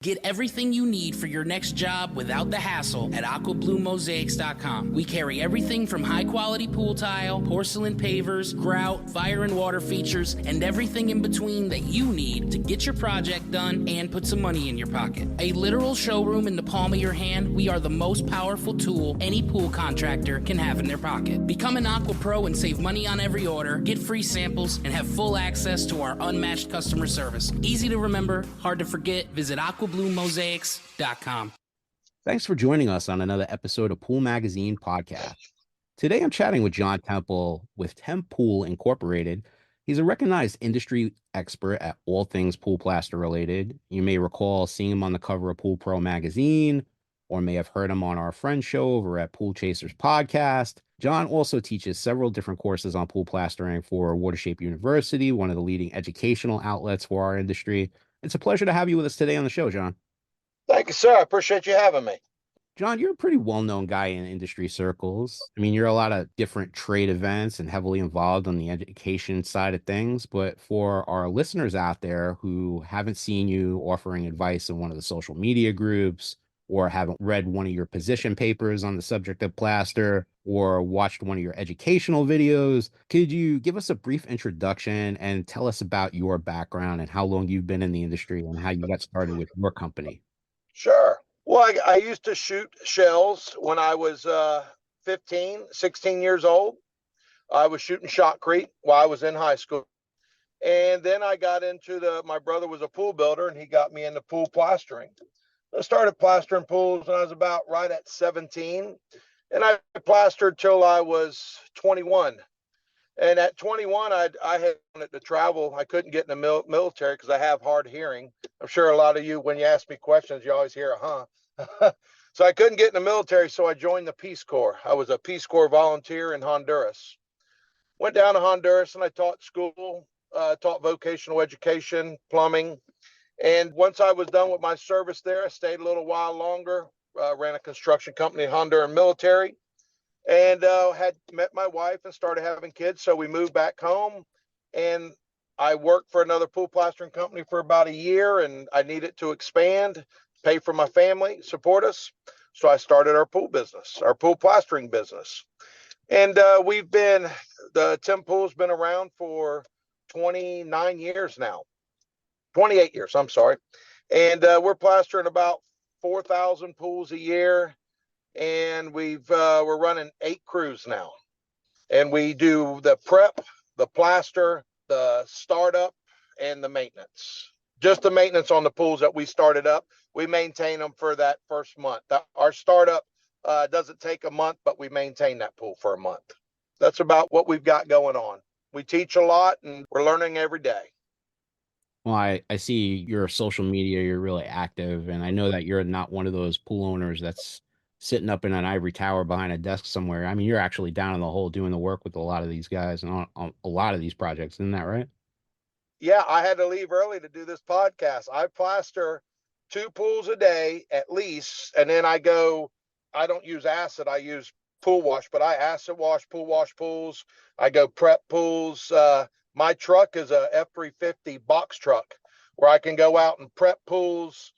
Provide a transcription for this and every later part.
Get everything you need for your next job without the hassle at AquaBluMosaics.com. We carry everything from high-quality pool tile, porcelain pavers, grout, fire and water features, and everything in between that you need to get your project done and put some money in your pocket. A literal showroom in the palm of your hand, we are the most powerful tool any pool contractor can have in their pocket. Become an Aqua Pro and save money on every order, get free samples, and have full access to our unmatched customer service. Easy to remember, hard to forget. Visit AquaBluMosaics.com. Thanks for joining us on another episode of Pool Magazine Podcast. Today I'm chatting with John Temple with Temp Pool Incorporated. He's a recognized industry expert at all things pool plaster related. You may recall seeing him on the cover of Pool Pro magazine, or may have heard him on our friend show over at Pool Chasers Podcast. John also teaches several different courses on pool plastering for Watershape University, one of the leading educational outlets for our industry. It's a pleasure to have you with us today on the show, John. Thank you, sir. I appreciate you having me. John, you're a pretty well-known guy in industry circles. I mean, you're a lot of different trade events and heavily involved on the education side of things. But for our listeners out there who haven't seen you offering advice in one of the social media groups, or haven't read one of your position papers on the subject of plaster, or watched one of your educational videos, could you give us a brief introduction and tell us about your background and how long you've been in the industry and how you got started with your company? Sure. Well, I used to shoot shells when I was 15, 16 years old. I was shooting shotcrete while I was in high school. And then I got into my brother was a pool builder and he got me into pool plastering. I started plastering pools when I was about right at 17. And I plastered till I was 21. And at 21, I had wanted to travel. I couldn't get in the military because I have hard hearing. I'm sure a lot of you, when you ask me questions, you always hear a huh. So I couldn't get in the military, so I joined the Peace Corps. I was a Peace Corps volunteer in Honduras. Went down to Honduras and I taught school, taught vocational education, plumbing. And once I was done with my service there, I stayed a little while longer, ran a construction company, Honduran military. And had met my wife and started having kids. So we moved back home and I worked for another pool plastering company for about a year and I needed to expand, pay for my family, support us. So I started our pool business, our pool plastering business. And the Temp Pool's been around for 29 years now, 28 years, I'm sorry. And we're plastering about 4,000 pools a year. And we're running 8 crews now, and we do the prep, the plaster, the startup, and the maintenance. Just the maintenance on the pools that we started up. We maintain them for that first month. Our startup doesn't take a month, but we maintain that pool for a month. That's about what we've got going on. We teach a lot, and we're learning every day. Well, I see your social media, you're really active, and I know that you're not one of those pool owners that's sitting up in an ivory tower behind a desk somewhere. I mean, you're actually down in the hole doing the work with a lot of these guys and on a lot of these projects. Isn't that right? Yeah, I had to leave early to do this podcast. I plaster 2 pools a day at least, and then I don't use acid, I use pool wash, but I acid wash pools. I go prep pools. My truck is a F-350 box truck where I can go out and prep pools,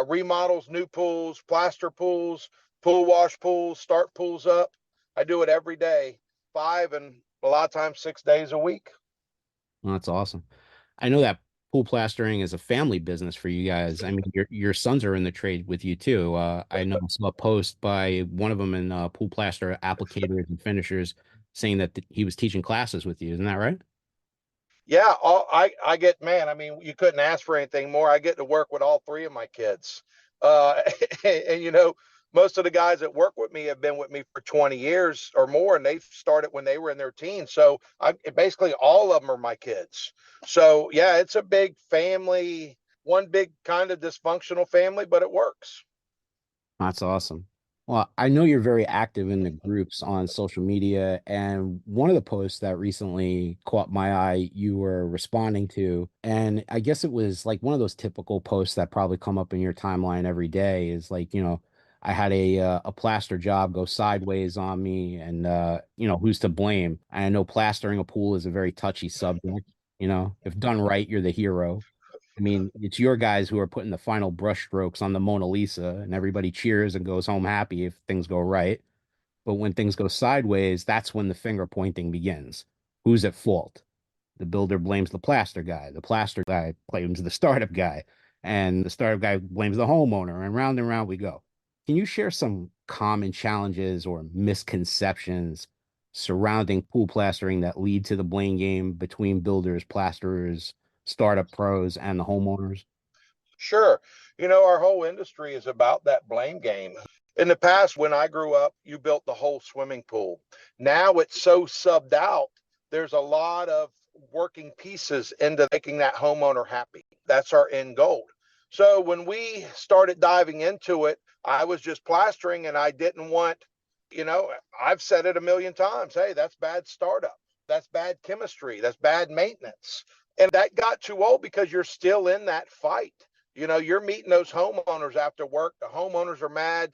remodels, new pools, plaster pools, pool wash pools, start pools up. I do it every day, 5 and a lot of times 6 days a week. Well, that's awesome. I know that pool plastering is a family business for you guys. I mean, your sons are in the trade with you too. I know I saw a post by one of them in pool plaster applicators and finishers saying that he was teaching classes with you. Isn't that right? Yeah, I get, man, I mean, you couldn't ask for anything more. I get to work with all 3 of my kids. And most of the guys that work with me have been with me for 20 years or more, and they started when they were in their teens. So basically all of them are my kids. So yeah, it's a big family, one big kind of dysfunctional family, but it works. That's awesome. Well, I know you're very active in the groups on social media, and one of the posts that recently caught my eye, you were responding to, and I guess it was like one of those typical posts that probably come up in your timeline every day is like, I had a plaster job go sideways on me, and who's to blame? And I know plastering a pool is a very touchy subject. If done right, you're the hero. I mean, it's your guys who are putting the final brush strokes on the Mona Lisa, and everybody cheers and goes home happy if things go right. But when things go sideways, that's when the finger pointing begins. Who's at fault? The builder blames the plaster guy. The plaster guy blames the startup guy. And the startup guy blames the homeowner. And round we go. Can you share some common challenges or misconceptions surrounding pool plastering that lead to the blame game between builders, plasterers, startup pros, and the homeowners? Sure. Our whole industry is about that blame game. In the past, when I grew up, you built the whole swimming pool. Now it's so subbed out. There's a lot of working pieces into making that homeowner happy. That's our end goal. So when we started diving into it, I was just plastering and I didn't want, you know, I've said it a million times. Hey, that's bad startup. That's bad chemistry. That's bad maintenance. And that got too old because you're still in that fight. You're meeting those homeowners after work. The homeowners are mad,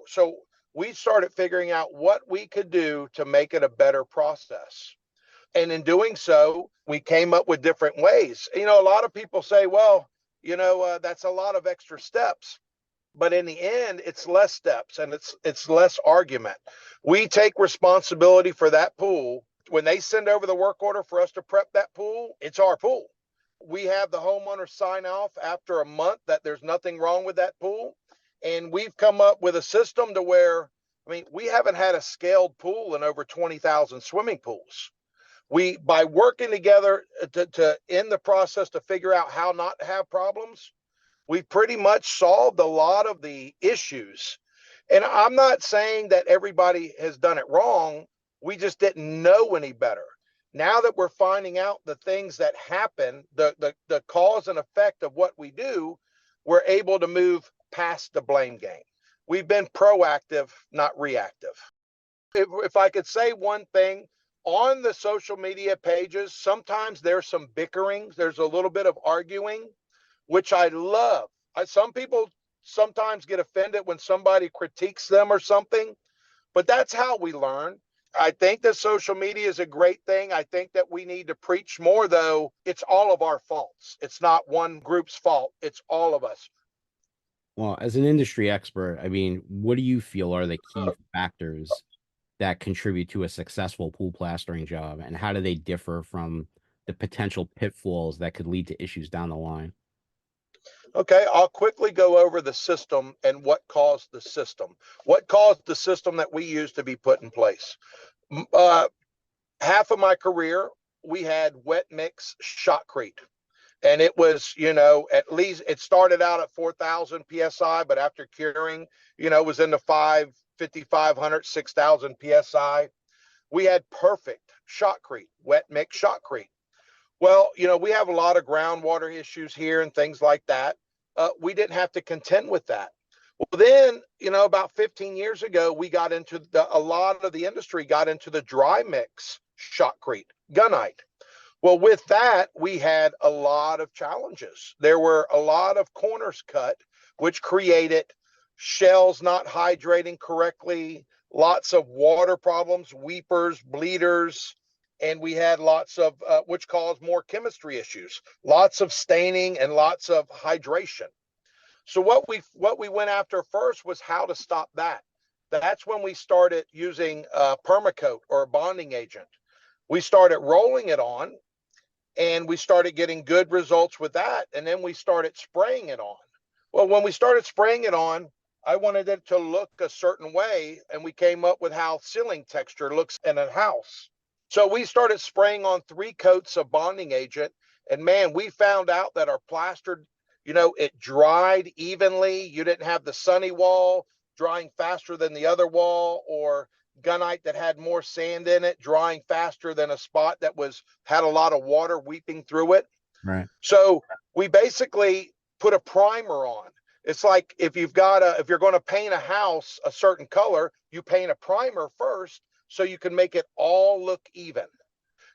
so we started figuring out what we could do to make it a better process. And in doing so, we came up with different ways. A lot of people say, well, that's a lot of extra steps. But in the end, it's less steps and it's less argument. We take responsibility for that pool. When they send over the work order for us to prep that pool, it's our pool. We have the homeowner sign off after a month that there's nothing wrong with that pool. And we've come up with a system to where, we haven't had a scaled pool in over 20,000 swimming pools. By working together to in the process to figure out how not to have problems, we pretty much solved a lot of the issues. And I'm not saying that everybody has done it wrong. We just didn't know any better. Now that we're finding out the things that happen, the cause and effect of what we do, we're able to move past the blame game. We've been proactive, not reactive. If I could say one thing, on the social media pages, sometimes there's some bickering, there's a little bit of arguing, which I love. Some people sometimes get offended when somebody critiques them or something, but that's how we learn. I think that social media is a great thing. I think that we need to preach more, though. It's all of our faults. It's not one group's fault. It's all of us. Well, as an industry expert, I mean, what do you feel are the key factors that contribute to a successful pool plastering job, and how do they differ from the potential pitfalls that could lead to issues down the line? Okay, I'll quickly go over the system and what caused the system. What caused the system that we use to be put in place? Uh, Half of my career, we had wet mix shotcrete. And it was, at least it started out at 4,000 psi, but after curing, it was in the 5,500, 6,000 psi. We had perfect shotcrete, wet mix shotcrete. Well, we have a lot of groundwater issues here and things like that. We didn't have to contend with that. Well, then, about 15 years ago, we got into a lot of the industry got into the dry mix shotcrete, gunite. Well, with that, we had a lot of challenges. There were a lot of corners cut, which created shells not hydrating correctly, lots of water problems, weepers, bleeders, and we had lots of, which caused more chemistry issues, lots of staining and lots of hydration. So what we went after first was how to stop that. That's when we started using permacoat or a bonding agent. We started rolling it on, and we started getting good results with that. And then we started spraying it on. Well, when we started spraying it on, I wanted it to look a certain way, and we came up with how ceiling texture looks in a house. So we started spraying on 3 coats of bonding agent, and man, we found out that our plaster, it dried evenly. You didn't have the sunny wall drying faster than the other wall, or gunite that had more sand in it drying faster than a spot that had a lot of water weeping through it. Right. So we basically put a primer on. It's like if you're going to paint a house a certain color, you paint a primer first so you can make it all look even.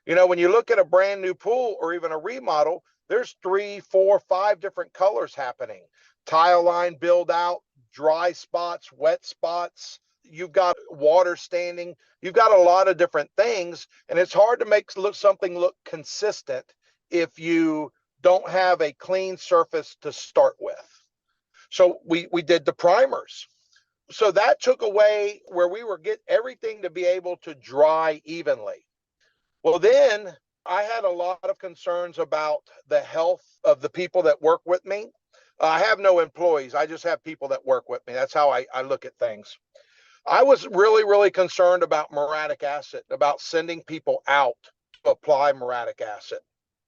When you look at a brand new pool or even a remodel, there's 3, 4, 5 different colors happening. Tile line build out, dry spots, wet spots. You've got water standing. You've got a lot of different things, and it's hard to make something look consistent if you don't have a clean surface to start with. So we did the primers. So that took away where we were getting everything to be able to dry evenly. Well, then I had a lot of concerns about the health of the people that work with me. I have no employees. I just have people that work with me. That's how I look at things. I was really, really concerned about muriatic acid, about sending people out to apply muriatic acid.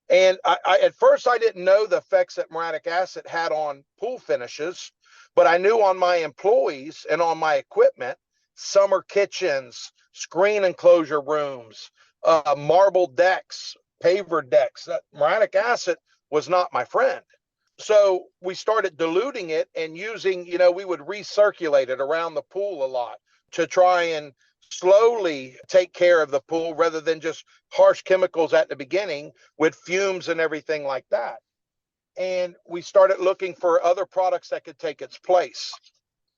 And at first, I didn't know the effects that muriatic acid had on pool finishes, but I knew on my employees and on my equipment, summer kitchens, screen enclosure rooms, marble decks, paver decks, that muriatic acid was not my friend. So we started diluting it and using, we would recirculate it around the pool a lot to try and slowly take care of the pool rather than just harsh chemicals at the beginning with fumes and everything like that. And we started looking for other products that could take its place.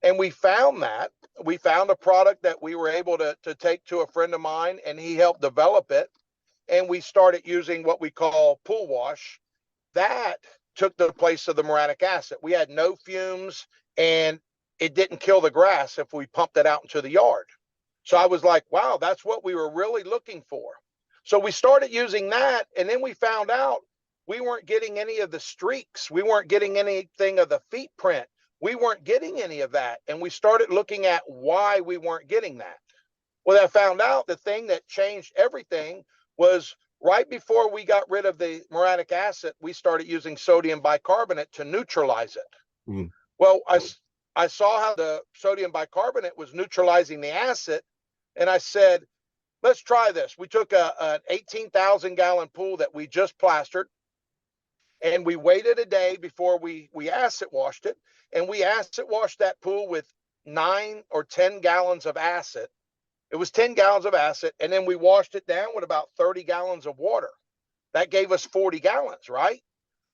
And we found a product that we were able to take to a friend of mine, and he helped develop it. And we started using what we call pool wash. That took the place of the muriatic acid. We had no fumes, and it didn't kill the grass if we pumped it out into the yard. So I was like, wow, that's what we were really looking for. So we started using that, and then we found out we weren't getting any of the streaks. We weren't getting anything of the feet print. We weren't getting any of that. And we started looking at why we weren't getting that. Well, I found out the thing that changed everything was right before we got rid of the muriatic acid, we started using sodium bicarbonate to neutralize it. Mm. Well, I saw how the sodium bicarbonate was neutralizing the acid, and I said, let's try this. We took an 18,000 gallon pool that we just plastered, and we waited a day before we acid washed it, and we acid washed that pool with 9 or 10 gallons of acid. It was 10 gallons of acid, and then we washed it down with about 30 gallons of water. That gave us 40 gallons, right?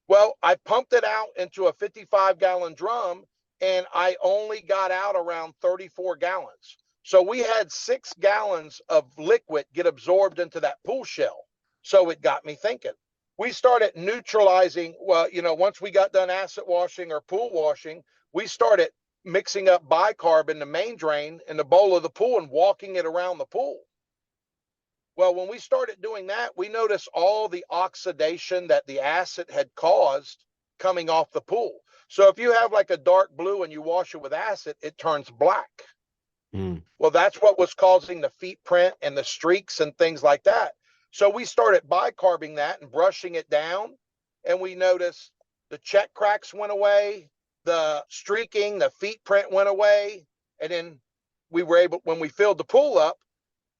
Well, I pumped it out into a 55-gallon drum, and I only got out around 34 gallons. So we had 6 gallons of liquid get absorbed into that pool shell. So it got me thinking. We started neutralizing, well, once we got done acid washing or pool washing, we started mixing up bicarb in the main drain in the bowl of the pool and walking it around the pool. Well, when we started doing that, we noticed all the oxidation that the acid had caused coming off the pool. So if you have like a dark blue and you wash it with acid, it turns black. Mm. Well, that's what was causing the feet print and the streaks and things like that. So we started bicarbing that and brushing it down, and we noticed the check cracks went away, the streaking, the feet print went away. And then we were able, when we filled the pool up,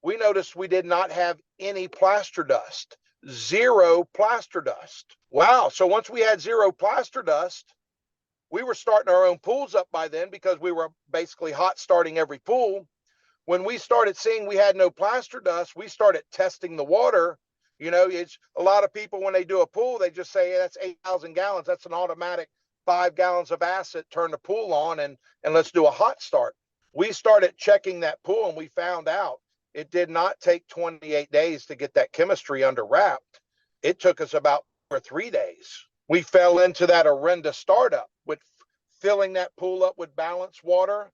we noticed we did not have any plaster dust, 0 plaster dust. Wow. So once we had 0 plaster dust, we were starting our own pools up by then because we were basically hot starting every pool. When we started seeing we had no plaster dust, we started testing the water. It's a lot of people, when they do a pool, they just say, hey, that's 8,000 gallons. That's an automatic 5 gallons of acid, turn the pool on, and let's do a hot start. We started checking that pool, and we found out it did not take 28 days to get that chemistry under wrapped. It took us about 2 or 3 days. We fell into that horrendous startup with filling that pool up with balanced water,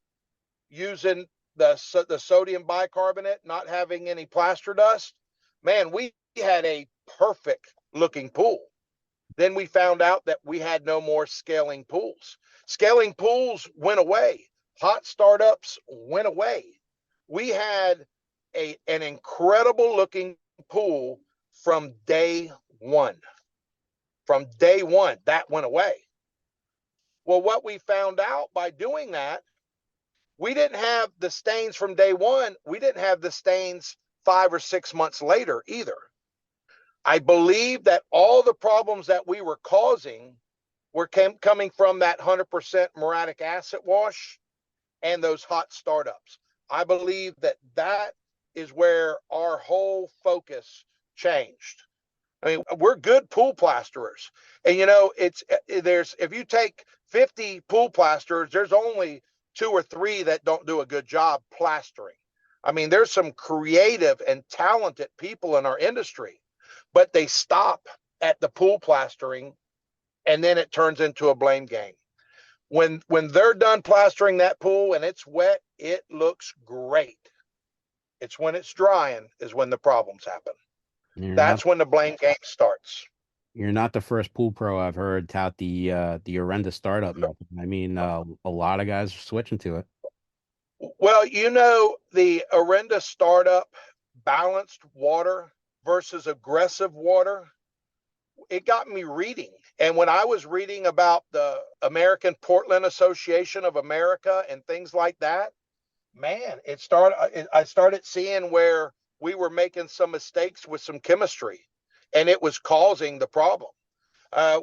using the sodium bicarbonate, not having any plaster dust. Man, we had a perfect looking pool. Then we found out that we had no more scaling pools. Scaling pools went away. Hot startups went away. We had an incredible looking pool from day one. From day one, that went away. Well, what we found out by doing that, we didn't have the stains from day one. We didn't have the stains 5 or 6 months later either. I believe that all the problems that we were causing were coming from that 100% muriatic acid wash and those hot startups. I believe that is where our whole focus changed. I mean, we're good pool plasterers, and if you take 50 pool plasterers, there's only 2 or 3 that don't do a good job plastering. I mean, there's some creative and talented people in our industry, but they stop at the pool plastering and then it turns into a blame game. When they're done plastering that pool and it's wet, it looks great. It's when it's drying is when the problems happen. You're not That's when the blame game starts. you're not the first pool pro I've heard tout the horrendous startup method. I mean, a lot of guys are switching to it. Well, the Orenda startup balanced water versus aggressive water, it got me reading. And when I was reading about the American Portland Association of America and things like that, man, I started seeing where we were making some mistakes with some chemistry and it was causing the problem.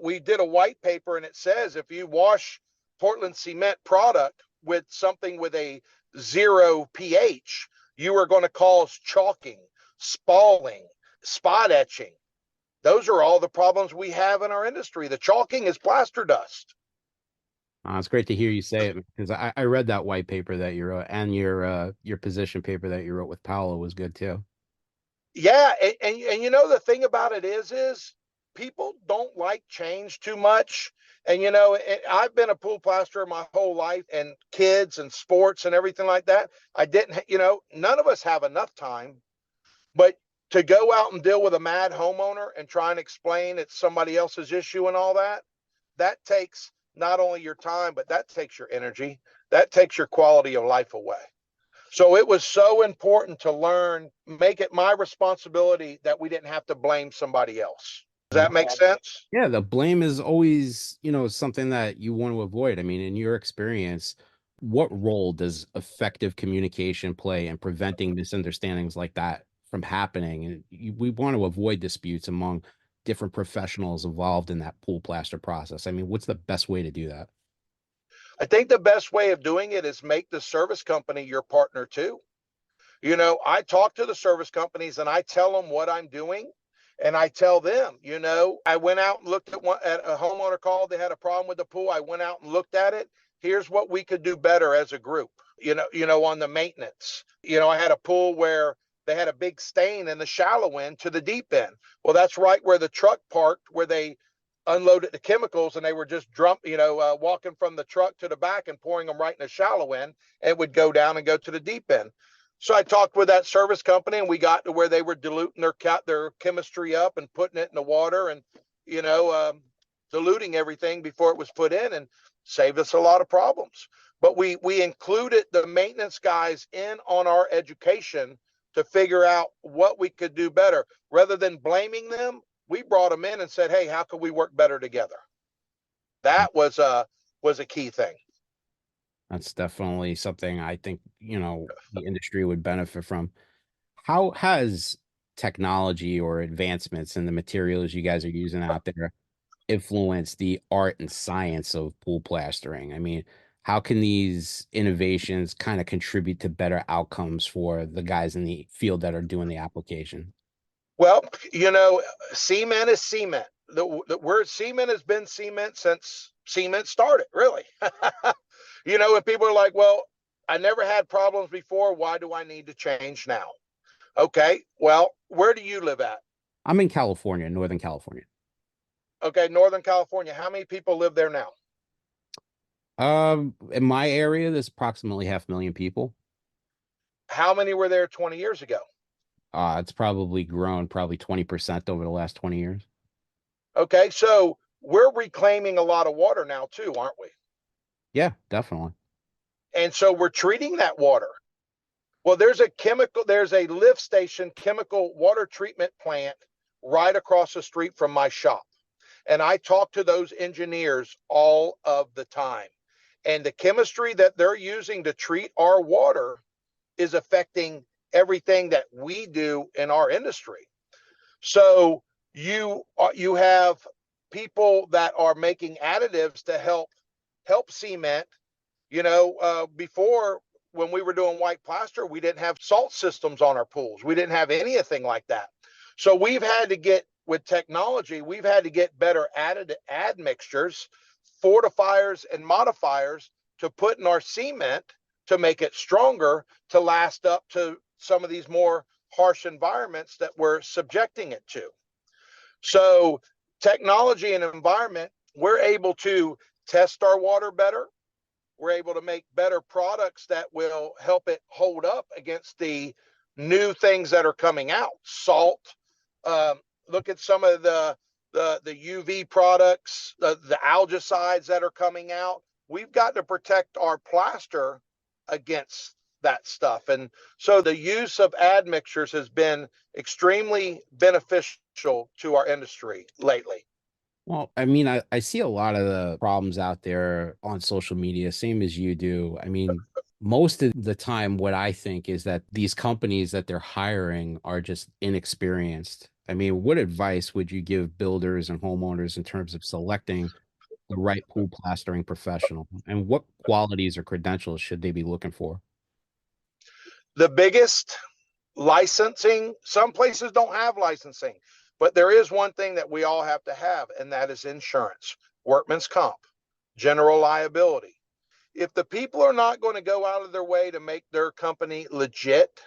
We did a white paper and it says if you wash Portland cement product with something with a 0 pH, you are going to cause chalking, spalling, spot etching. Those are all the problems we have in our industry. The chalking is plaster dust. It's great to hear you say it because I read that white paper that you wrote and your position paper that you wrote with Paolo was good too. Yeah, and the thing about it is people don't like change too much. And I've been a pool plasterer my whole life, and kids and sports and everything like that. I didn't, none of us have enough time, but to go out and deal with a mad homeowner and try and explain it's somebody else's issue and all that, that takes not only your time, but that takes your energy, that takes your quality of life away. So it was so important to learn, make it my responsibility that we didn't have to blame somebody else. Does that make sense? Yeah, the blame is always, something that you want to avoid. I mean, in your experience, what role does effective communication play in preventing misunderstandings like that from happening? And we want to avoid disputes among different professionals involved in that pool plaster process. I mean, what's the best way to do that? I think the best way of doing it is make the service company your partner too. I talk to the service companies and I tell them what I'm doing. And I tell them, I went out and looked at a homeowner called. They had a problem with the pool. I went out and looked at it. Here's what we could do better as a group. On the maintenance. I had a pool where they had a big stain in the shallow end to the deep end. Well, that's right where the truck parked, where they unloaded the chemicals, and they were just walking from the truck to the back and pouring them right in the shallow end. It would go down and go to the deep end. So I talked with that service company, and we got to where they were diluting their chemistry up and putting it in the water, and diluting everything before it was put in, and saved us a lot of problems. But we included the maintenance guys in on our education to figure out what we could do better. Rather than blaming them, we brought them in and said, "Hey, how can we work better together?" That was a key thing. That's definitely something I think, the industry would benefit from. How has technology or advancements in the materials you guys are using out there influenced the art and science of pool plastering? I mean, how can these innovations kind of contribute to better outcomes for the guys in the field that are doing the application? Well, cement is cement. The word cement has been cement since cement started, really. And people are like, well, I never had problems before. Why do I need to change now? Okay, well, where do you live at? I'm in California, Northern California. Okay, Northern California. How many people live there now? In my area, there's approximately 500,000 people. How many were there 20 years ago? It's probably grown probably 20% over the last 20 years. Okay, so we're reclaiming a lot of water now too, aren't we? Yeah, definitely. And so we're treating that water. Well, there's a lift station chemical water treatment plant right across the street from my shop. And I talk to those engineers all of the time. And the chemistry that they're using to treat our water is affecting everything that we do in our industry. So you have people that are making additives to help cement. Before, when we were doing white plaster, we didn't have salt systems on our pools. We didn't have anything like that. So we've had to get, with technology, we've had to get better add mixtures, fortifiers and modifiers to put in our cement to make it stronger, to last up to some of these more harsh environments that we're subjecting it to. So technology and environment, we're able to test our water better. We're able to make better products that will help it hold up against the new things that are coming out. Salt. Look at some of the UV products, the algicides that are coming out. We've got to protect our plaster against that stuff. And so the use of admixtures has been extremely beneficial to our industry lately. Well, I mean, I see a lot of the problems out there on social media, same as you do. I mean, most of the time, what I think is that these companies that they're hiring are just inexperienced. I mean, what advice would you give builders and homeowners in terms of selecting the right pool plastering professional? And what qualities or credentials should they be looking for? The biggest licensing, some places don't have licensing, but there is one thing that we all have to have, and that is insurance, workman's comp, general liability. If the people are not going to go out of their way to make their company legit,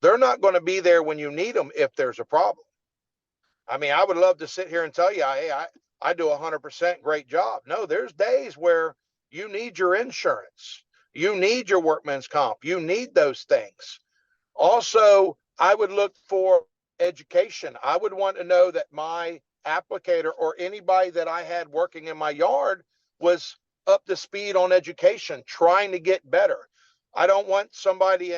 they're not going to be there when you need them if there's a problem. I mean, I would love to sit here and tell you, hey, I do 100% great job. No, there's days where you need your insurance. You need your workman's comp. You need those things. Also, I would look for education. I would want to know that my applicator or anybody that I had working in my yard was up to speed on education, trying to get better. I don't want somebody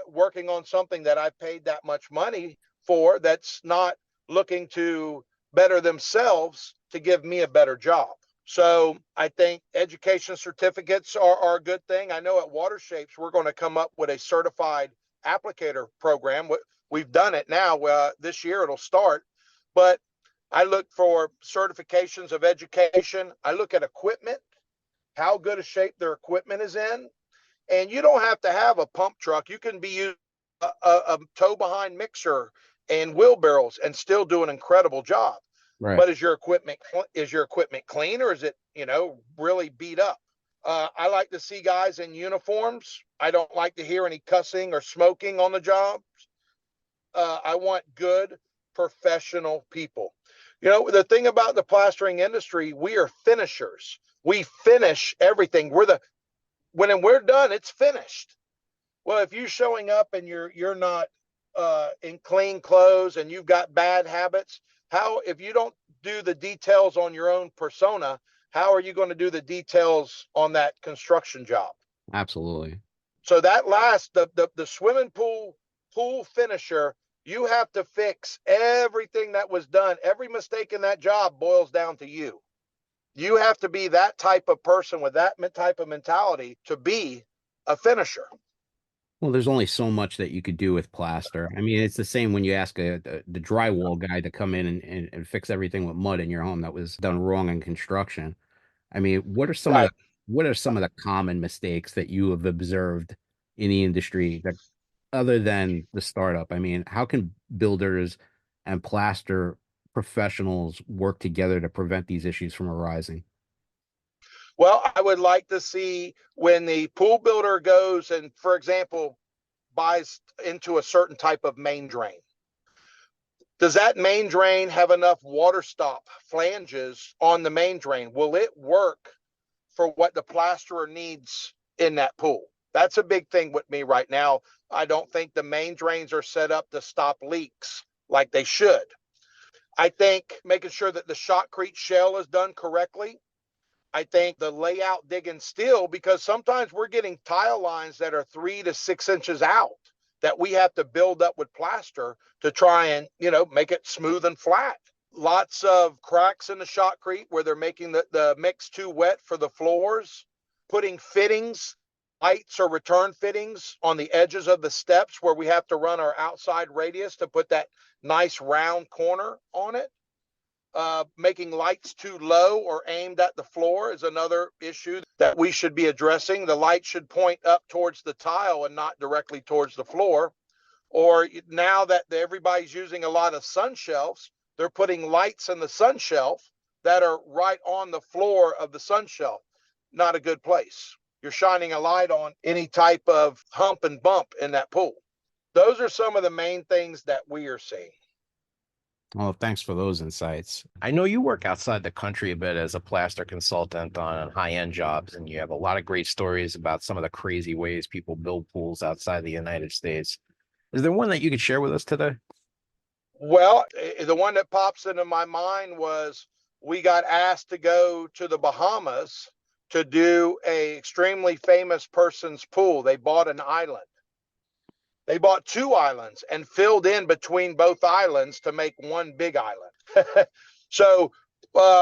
working on something that I paid that much money for that's not looking to better themselves to give me a better job. So I think education certificates are a good thing. I know at Watershapes, we're going to come up with a certified applicator program. We've done it now. This year it'll start. But I look for certifications of education. I look at equipment, how good a shape their equipment is in. And you don't have to have a pump truck. You can be using a tow behind mixer and wheelbarrows and still do an incredible job. Right. But is your equipment clean, or is it, really beat up? I like to see guys in uniforms. I don't like to hear any cussing or smoking on the jobs. I want good professional people. The thing about the plastering industry, we are finishers. We finish everything. When we're done, it's finished. Well, if you're showing up and you're not in clean clothes and you've got bad habits, if you don't do the details on your own persona, how are you going to do the details on that construction job? Absolutely. So that the swimming pool finisher, you have to fix everything that was done. Every mistake in that job boils down to you. You have to be that type of person with that type of mentality to be a finisher. Well, there's only so much that you could do with plaster. I mean, it's the same when you ask the drywall guy to come in and fix everything with mud in your home that was done wrong in construction. I mean, Right. what are some of the common mistakes that you have observed in the industry that other than the startup? I mean, how can builders and plaster professionals work together to prevent these issues from arising? Well, I would like to see when the pool builder goes and, for example, buys into a certain type of main drain. Does that main drain have enough water stop flanges on the main drain? Will it work for what the plasterer needs in that pool? That's a big thing with me right now. I don't think the main drains are set up to stop leaks like they should. I think making sure that the shotcrete shell is done correctly. I think the layout digging steel, because sometimes we're getting tile lines that are 3 to 6 inches out that we have to build up with plaster to try and, make it smooth and flat. Lots of cracks in the shotcrete where they're making the mix too wet for the floors, putting fittings, lights or return fittings on the edges of the steps where we have to run our outside radius to put that nice round corner on it. Making lights too low or aimed at the floor is another issue that we should be addressing. The light should point up towards the tile and not directly towards the floor. Or now that everybody's using a lot of sun shelves, they're putting lights in the sun shelf that are right on the floor of the sun shelf. Not a good place. You're shining a light on any type of hump and bump in that pool. Those are some of the main things that we are seeing. Well, thanks for those insights. I know you work outside the country a bit as a plaster consultant on high-end jobs, and you have a lot of great stories about some of the crazy ways people build pools outside the United States. Is there one that you could share with us today? Well, the one that pops into my mind was we got asked to go to the Bahamas to do a extremely famous person's pool. They bought an island. They bought two islands and filled in between both islands to make one big island. So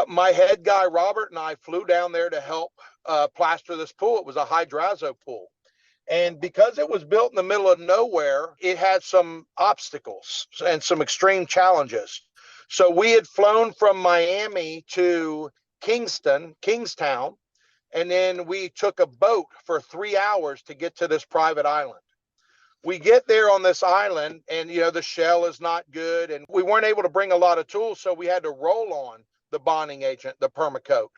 my head guy, Robert, and I flew down there to help plaster this pool. It was a hydrazo pool. And because it was built in the middle of nowhere, it had some obstacles and some extreme challenges. So we had flown from Miami to Kingstown, and then we took a boat for 3 hours to get to this private island. We get there on this island, and the shell is not good, and we weren't able to bring a lot of tools, so we had to roll on the bonding agent, the permacoat.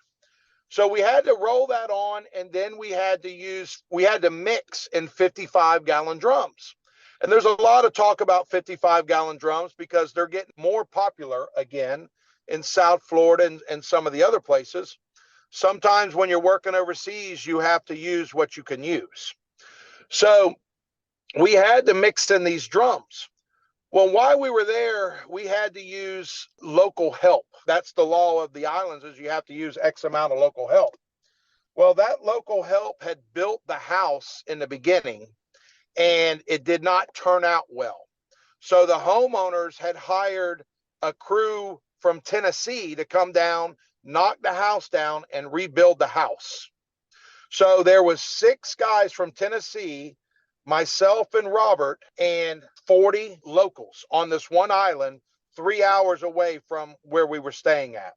So we had to roll that on, and then we had to mix in 55-gallon drums. And there's a lot of talk about 55-gallon drums because they're getting more popular again in South Florida and some of the other places. Sometimes when you're working overseas, you have to use what you can use. So we had to mix in these drums. Well, while we were there, we had to use local help. That's the law of the islands, is you have to use X amount of local help. Well, that local help had built the house in the beginning, and it did not turn out well. So the homeowners had hired a crew from Tennessee to come down, knock the house down, and rebuild the house. So there was 6 guys from Tennessee, myself and Robert, and 40 locals on this one island 3 hours away from where we were staying at.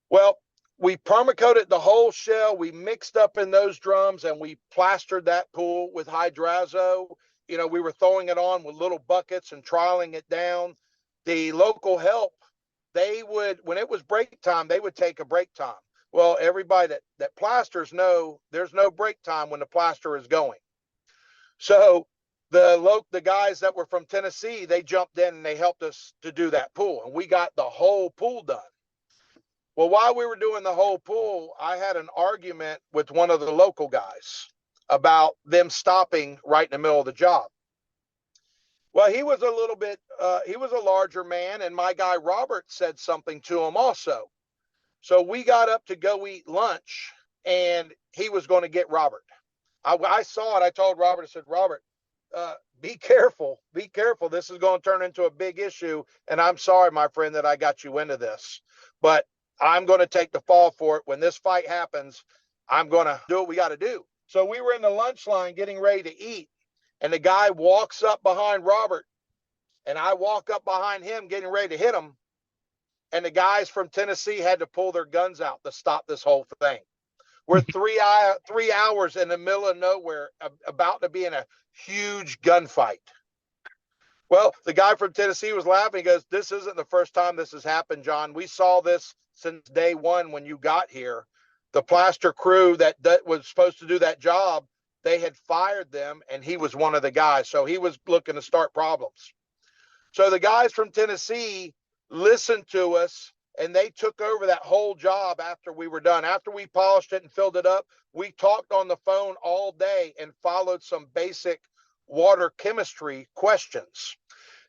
Well, we permacoated the whole shell. We mixed up in those drums, and we plastered that pool with hydrazo. We were throwing it on with little buckets and trialing it down. The local help, when it was break time, they would take a break time. Well, everybody that plasters know there's no break time when the plaster is going. So the guys that were from Tennessee, they jumped in and they helped us to do that pool, and we got the whole pool done. Well, while we were doing the whole pool, I had an argument with one of the local guys about them stopping right in the middle of the job. Well, he was a larger man, and my guy Robert said something to him also. So we got up to go eat lunch, and he was going to get Robert. I saw it. I told Robert, I said, Robert, be careful. Be careful. This is going to turn into a big issue. And I'm sorry, my friend, that I got you into this. But I'm going to take the fall for it. When this fight happens, I'm going to do what we got to do. So we were in the lunch line getting ready to eat. And the guy walks up behind Robert. And I walk up behind him getting ready to hit him. And the guys from Tennessee had to pull their guns out to stop this whole thing. We're 3 hours in the middle of nowhere, about to be in a huge gunfight. Well, the guy from Tennessee was laughing. He goes, "This isn't the first time this has happened, John. We saw this since day one when you got here. The plaster crew that was supposed to do that job, they had fired them, and he was one of the guys. So he was looking to start problems." So the guys from Tennessee listened to us, and they took over that whole job after we were done. After we polished it and filled it up, we talked on the phone all day and followed some basic water chemistry questions.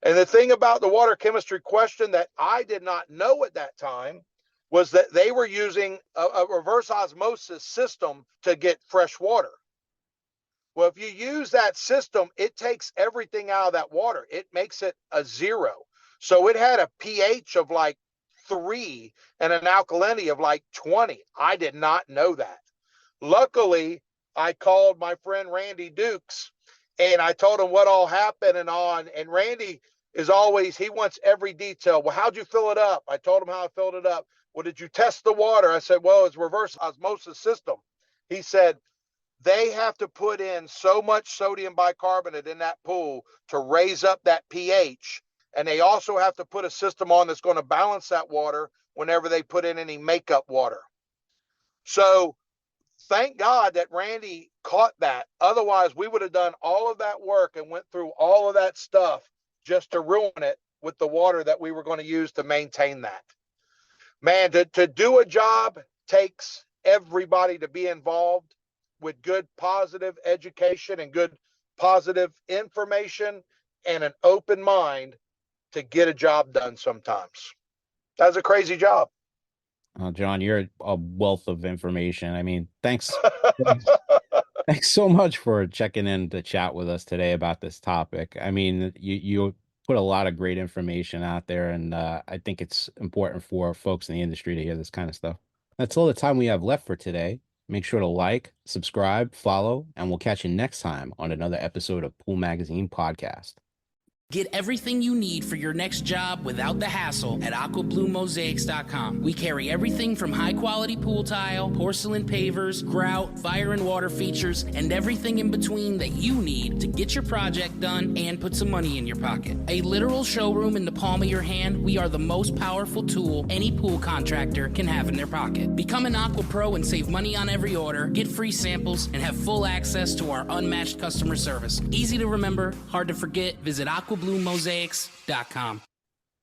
And the thing about the water chemistry question that I did not know at that time was that they were using a reverse osmosis system to get fresh water. Well, if you use that system, it takes everything out of that water. It makes it a 0. So it had a pH of like 3 and an alkalinity of like 20. I did not know that. Luckily, I called my friend Randy Dukes, and I told him what all happened and Randy he wants every detail. Well, how'd you fill it up? I told him how I filled it up. Well, did you test the water? I said, well, it's reverse osmosis system. He said, they have to put in so much sodium bicarbonate in that pool to raise up that pH. And they also have to put a system on that's going to balance that water whenever they put in any makeup water. So thank God that Randy caught that. Otherwise, we would have done all of that work and went through all of that stuff just to ruin it with the water that we were going to use to maintain that. Man, to do a job takes everybody to be involved with good, positive education and good, positive information and an open mind to get a job done sometimes. That's a crazy job. John, you're a wealth of information. I mean, thanks thanks so much for checking in to chat with us today about this topic. I mean, you put a lot of great information out there, and I think it's important for folks in the industry to hear this kind of stuff. That's all the time we have left for today. Make sure to like, subscribe, follow, and we'll catch you next time on another episode of Pool Magazine Podcast. Get everything you need for your next job without the hassle at AquaBluMosaics.com. We carry everything from high-quality pool tile, porcelain pavers, grout, fire and water features, and everything in between that you need to get your project done and put some money in your pocket. A literal showroom in the palm of your hand, we are the most powerful tool any pool contractor can have in their pocket. Become an Aqua Pro and save money on every order, get free samples, and have full access to our unmatched customer service. Easy to remember, hard to forget. Visit AquaBluMosaics.com.